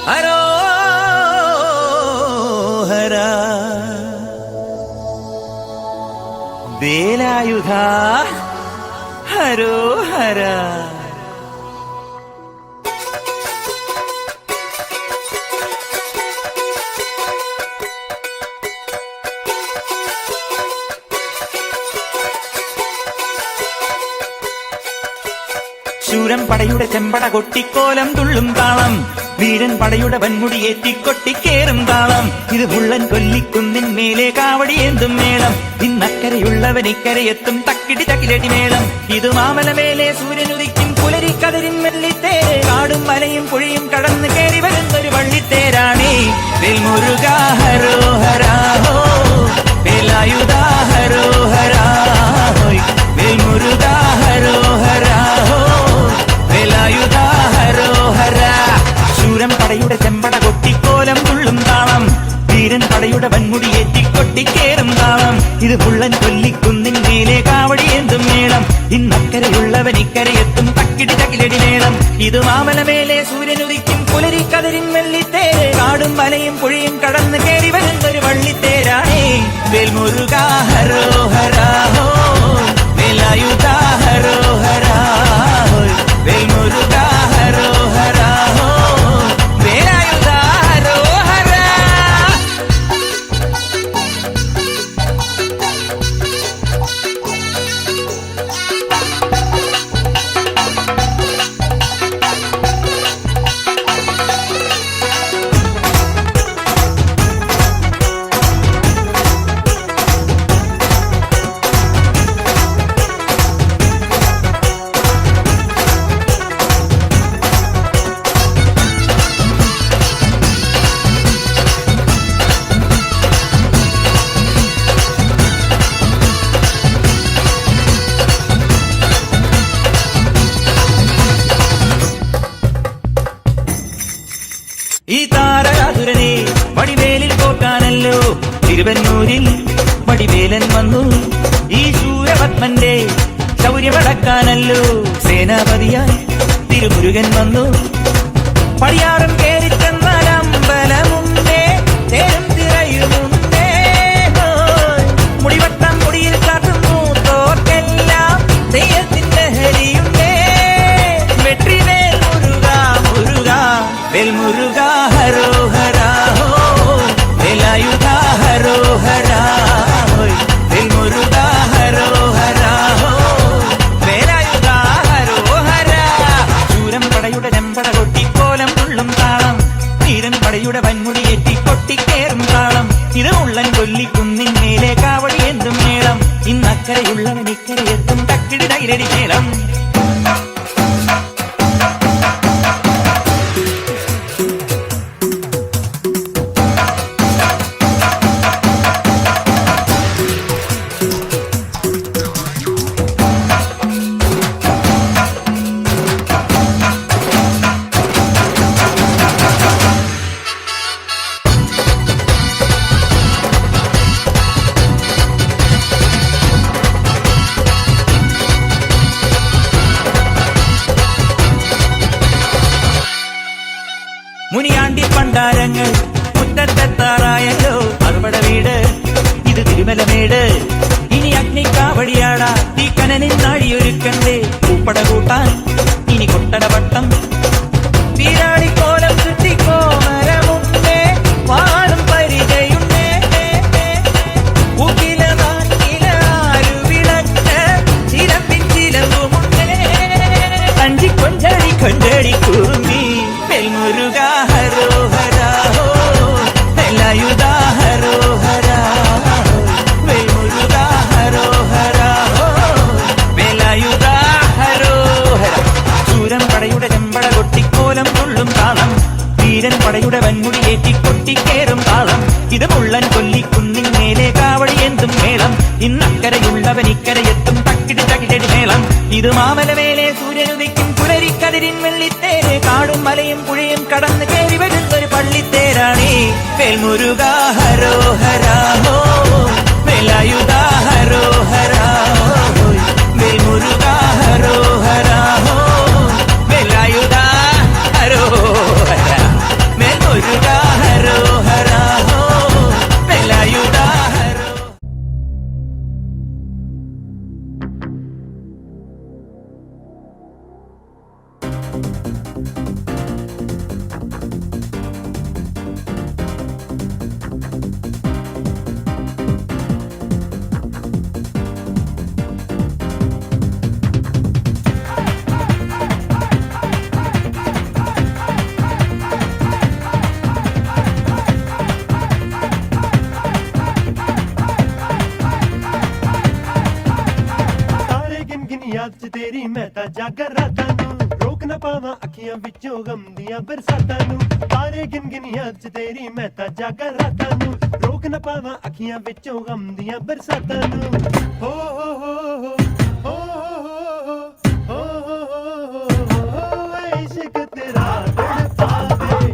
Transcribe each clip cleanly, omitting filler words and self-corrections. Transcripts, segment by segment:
ഹരോഹര വേലായുധ ഹരോഹര. ശൂരൻ പടയുടെ ചെമ്പട കൊട്ടിക്കോലം തുള്ളും താളം, വീരൻ പടയുടെ വൻമുടിയേറ്റിക്കൊട്ടിക്കേറും താളം. ഇത് മുള്ളൻ കൊല്ലിക്കുന്നിൻ മേലെ കാവടിയേന്തും മേളം. ഇന്നക്കരയുള്ളവൻ ഇക്കരയെത്തും തക്കിടി തകിലടി മേളം. ഇത് മാമലമേലെ സൂര്യനുദിക്കും പുലരിക്കതിരിൻ വെള്ളിത്തേര്. കാടും മലയും പുഴയും കടന്ന് കയറി വരുന്നൊരു വള്ളിത്തേരാണേ. വേൽമുരുക ഹരോഹരാ ഹോ, വേലായുധ ഹരോഹരാ ഹോയ്, വേൽമുരുക ഹരോഹരാ ഹോ, വേലായുധ ഹരോഹര. ശൂരൻ പടയുടെ ചെമ്പട കൊട്ടിക്കോലം തുള്ളും താളം, വീരൻ പടയുടെ വൻമുടിയേറ്റിക്കൊട്ടിക്കേറും താളം. ഇത് പുള്ളൻ കൊല്ലിക്കുന്നിൻ മേലെ കാവടിയേന്തും മേളം. ഇന്നക്കരയുള്ളവൻ ഇക്കരയെത്തും തക്കിടി തകിലടി മേളം. ഇത് മാമലമേലെ സൂര്യനുദിക്കും പുലരിക്കതിരിൻ വെള്ളിത്തേര്. കാടും മലയും പുഴയും കടന്ന് കയറി വരുന്നൊരു വള്ളിത്തേരാണേ. വേൽമുരുക ഹരോഹരാ ഹോ, വേലായുധ ഹരോഹരാ ഹോയ്, വേൽമുരുക ഹരോഹരാ ഹോ, വേലായുധ ഹരോഹരാ. ഈ താരകാസുരനെ വടിവേലിൽ പോക്കാനല്ലോ തിരുവന്നൂരിൽ വടിവേലൻ വന്നു. ഈ ശൂരപത്മന്റെ ശൗര്യമടക്കാനല്ലോ സേനാപതിയായി തിരുമുരുകൻ വന്നു. പടിയാറും കേറിച്ചെന്നാൽ അമ്പലമുണ്ടേ, തേരും തിറയുമുണ്ടേ. മുടിവട്ടം മുടിയിൽ കാട്ടുന്നു തോർക്കെല്ലാം തെയ്യത്തിന്റെ ഹരിയുണ്ടേ. വെട്രിവേൽ മുരുക മുരുക, വേൽമുരുക ഹരോഹരാ ഹോ, വേലായുധ ഹരോഹരാ ഹോയ്, വേൽമുരുക ഹരോഹരാ ഹോ, വേലായുധ ഹരോഹരാ. ശൂരൻ പടയുടെ ചെമ്പട കൊട്ടിക്കോലം തുള്ളും താളം, വീരൻ പടയുടെ വൻമുടിയേറ്റിക്കൊട്ടിക്കേറും താളം. ഇത് ഉള്ളൻ കൊല്ലിക്കുന്നിൻ മേലെ കാവടിയേന്തും മേളം. ഇന്നക്കരയുള്ളവൻ ഇക്കരയെത്തും തക്കിടി തകിലടി മേളം. മുനിയാണ്ടി പണ്ടാരങ്ങൾ മുറ്റത്തെത്താറായല്ലോ അറുപട വീട്. ഇത് തിരുമലമേട്. ഇനി അഗ്നിക്കാവടിയാടാ ഈ കനനിൽ നാഴിയൊരുക്കണ്ടേ. പൂപ്പട കൂട്ടാൻ ഇനി കൊട്ടടവട്ടം. വീരാളിക്കോലം ചുറ്റിക്കോമരമുണ്ടേ, വാളും പരിചയുണ്ടേ. പൂക്കില നാക്കില ആരുവിളക്ക് ചിലമ്പിൻ ചിലമ്പുമുണ്ടേ. കഞ്ചി കൊഞ്ചടി കൊഞ്ചടി കുറുമ്പി, വേൽമുരുക ഹരോഹരാ ഹോ, വേലായുധ ഹരോഹരാ ഹോ, വേൽമുരുക ഹരോഹരാ ഹോ, വേലായുധ ഹരോഹര. ശൂരൻ പടയുടെ ചെമ്പട കൊട്ടിക്കോലം തുള്ളും താളം, വീരൻ പടയുടെ വൻമുടിയേറ്റിക്കൊട്ടിക്കേറും താളം. ഇത് മുള്ളൻ കൊല്ലിക്കുന്നിൻ മേലെ കാവടിയേന്തും മേളം. ഇന്നക്കരയുള്ളവൻ ഇക്കരയെത്തും തക്കിടി തകിലടി മേളം. ഇത് മാമലമേലെ സൂര്യനുദിക്കും പുലരിക്കതിരിൻ വെള്ളിത്തേര്. കാടും മലയും പുഴയും കടന്ന് കയറി വരുന്നൊരു പള്ളിത്തേരാണേ. വേൽമുരുക ഹരോഹരാ ഹോ, വേലായുധ ഹരോഹരാ ഹോയ്, വേൽമുരുക ഹരോഹരാ ഹോ, വേലായുധ ഹരോഹരാ, വേൽ ਯਾਦ ਚ ਤੇਰੀ ਮੈਂ ਤਾਂ ਜਾਗਰ ਰਾਤਾਂ ਨੂੰ ਰੋਕ ਨਾ ਪਾਵਾਂ ਅੱਖੀਆਂ ਵਿੱਚੋਂ ਗਮ ਦੀਆਂ ਬਰਸਾਤਾਂ ਨੂੰ ਤਾਰੇ ਗਿਣ ਗਿਣ ਯਾਦ ਚ ਤੇਰੀ ਮੈਂ ਤਾਂ ਜਾਗਰ ਰਾਤਾਂ ਨੂੰ ਰੋਕ ਨਾ ਪਾਵਾਂ ਅੱਖੀਆਂ ਵਿੱਚੋਂ ਗਮ ਦੀਆਂ ਬਰਸਾਤਾਂ ਨੂੰ ਹੋ ਹੋ ਹੋ ਹੋ ਹੋ ਹੋ ਇਸ਼ਕ ਤੇਰਾ ਤੜਪਾਵੇ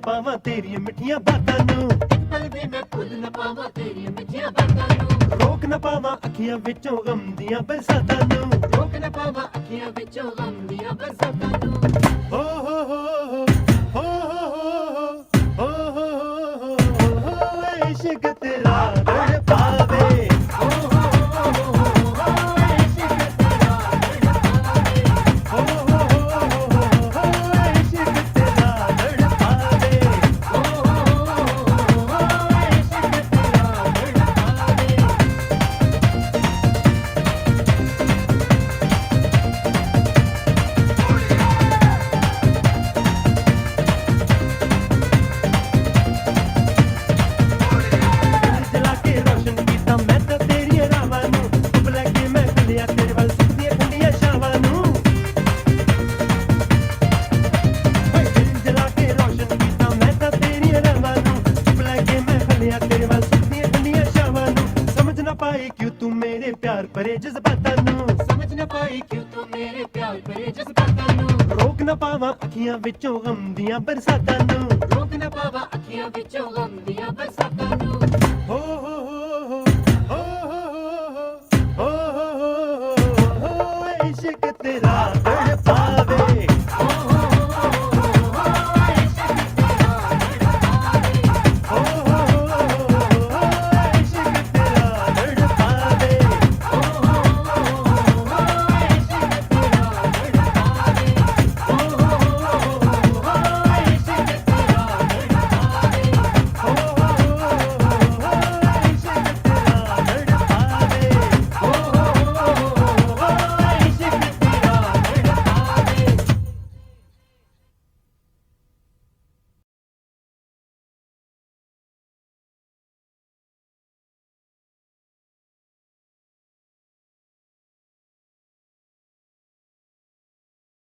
ਪਾਵਾਂ ਤੇਰੀਆਂ ਮਿੱਠੀਆਂ ਬਾਤਾਂ ਨੂੰ ਪਲ ਵੀ ਮੈਂ ਭੁੱਲ ਨਾ ਪਾਵਾਂ ਤੇਰੀਆਂ ਮਿੱਠੀਆਂ ਬਾਤਾਂ ਨੂੰ ਰੋਕ ਨਾ ਪਾਵਾਂ ਅੱਖੀਆਂ ਵਿੱਚੋਂ ਗਮ ਦੀਆਂ ਬਰਸਾਤਾਂ ਨੂੰ ਰੋਕ ਨਾ ਪਾਵਾਂ ਅੱਖੀਆਂ ਵਿੱਚੋਂ ਗਮ ਦੀਆਂ ਬਰਸਾਤਾਂ ਨੂੰ ਹੋ ਹੋ ਹੋ ਹੋ ਹੋ ਹੋ ਹੋ ਇਸ਼ਕ ਤੇਰਾ ਤੜਪਾਵੇ ਹੋ ਹੋ ਹੋ ਇਸ਼ਕ ਤੇਰਾ ਤੜਪਾਵੇ ਹੋ ਹੋ ਹੋ ਇਸ਼ਕ ਤੇਰਾ ਤੜਪਾਵੇ ਹੋ ਹੋ ਹੋ ਇਸ਼ਕ ਤੇਰਾ ਤੜਪਾਵੇ ਜਲਾ ਕੇ ਰੋਸ਼ਨ ਕੀਤਾ ਮੈਂ ਤਾਂ ਤੇਰੀਆਂ ਰਾਵਾਂ ਨੂੰ ਉੱਪ ਲੈ ਕੇ ਮੈਂ ਖਲਿਆ ਤੇਰੇ ਵੱਲ ਸੁੱਕਦੀਆਂ ਠੰਡੀਆਂ ਛਾਵਾਂ ਨੂੰ ਓਏ ਦਿਲ ਜਲਾ ਕੇ ਰੋਸ਼ਨ ਕੀਤਾ ਮੈਂ ਤਾਂ ਤੇਰੀਆਂ ਰਾਵਾਂ ਨੂੰ ਉੱਪ ਲੈ ਕੇ ਮੈਂ ਖਲਿਆ ਤੇਰੇ ਵੱਲ ਸੁੱਕਦੀਆਂ ਠੰਡੀਆਂ ਛਾਵਾਂ ਨੂੰ ਸਮਝ ਨਾ ਪਾਈ ਕਿਉਂ ਤੂੰ ਮੇਰੇ ਪਿਆਰ ਭਰੇ ਜਜ਼ਬਾਤਾਂ ਨੂੰ ਸਮਝ ਨਾ ਪਾਈ ਕਿਉਂ ਤੂੰ ਮੇਰੇ ਪਿਆਰ ਭਰੇ ਜਜ਼ਬਾਤਾਂ ਨੂੰ ਰੋਕ ਨਾ ਪਾਵਾਂ ਅੱਖੀਆਂ ਵਿੱਚੋਂ ਗਮ ਦੀਆਂ ਬਰਸਾਤਾਂ ਨੂੰ ਰੋਕ ਨਾ ਪਾਵਾਂ ਅੱਖੀਆਂ ਵਿੱਚੋਂ ਗਮ ਦੀਆਂ ਬਰਸਾਤਾਂ